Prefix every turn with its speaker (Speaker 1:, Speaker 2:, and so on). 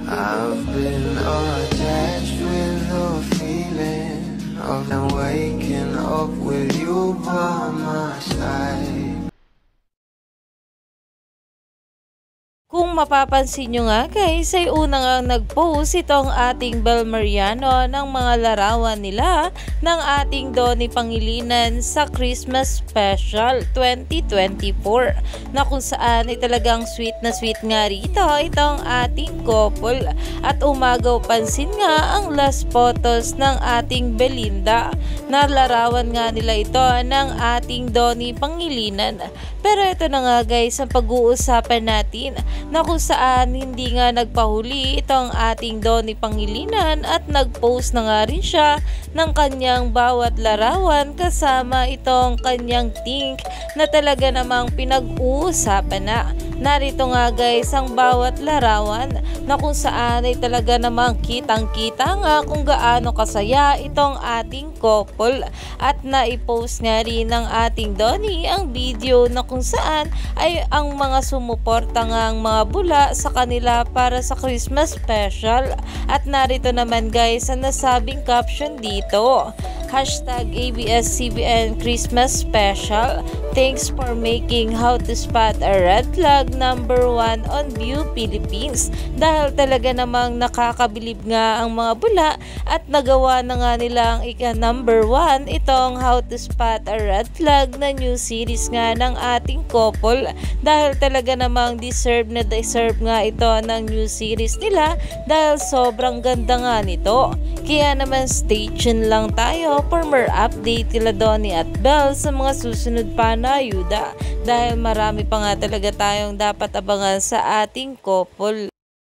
Speaker 1: I've been attached with the feeling of them waking up with you by my side.
Speaker 2: Kung mapapansin nyo nga guys, ay una nga nag-post itong ating Bel Mariano ng mga larawan nila ng ating Donnie Pangilinan sa Christmas Special 2024 na kung saan ay talagang sweet na sweet nga rito itong ating couple at umagaw pansin nga ang last photos ng ating Belinda na larawan nga nila ito ng ating Donnie Pangilinan. Pero ito na nga guys ang pag-uusapan natin na kung saan hindi nga nagpahuli itong ating Donnie Pangilinan at nag-post na nga rin siya ng kanyang bawat larawan kasama itong kanyang think na talaga namang pinag-uusapan na. Narito nga guys ang bawat larawan na kung saan ay talaga namang kitang-kita nga kung gaano kasaya itong ating couple at naipost nga rin ng ating Donnie ang video na kung saan ay ang mga sumuporta nga ang mga bula sa kanila para sa Christmas special. At narito naman guys ang nasabing caption dito. #ABS-CBN Christmas Special. Thanks for making How to Spot a Red Flag #1 on View Philippines. Dahil talaga namang nakakabilib nga ang mga bula at nagawa na nga nilang ika-1 itong How to Spot a Red Flag na new series nga ng ating couple. Dahil talaga namang deserve nga ito ng new series nila dahil sobrang ganda nga nito. Kaya naman stay tuned lang tayo for more update kila Donnie at Bel sa mga susunod pa na ayuda dahil marami pa nga talaga tayong dapat abangan sa ating couple.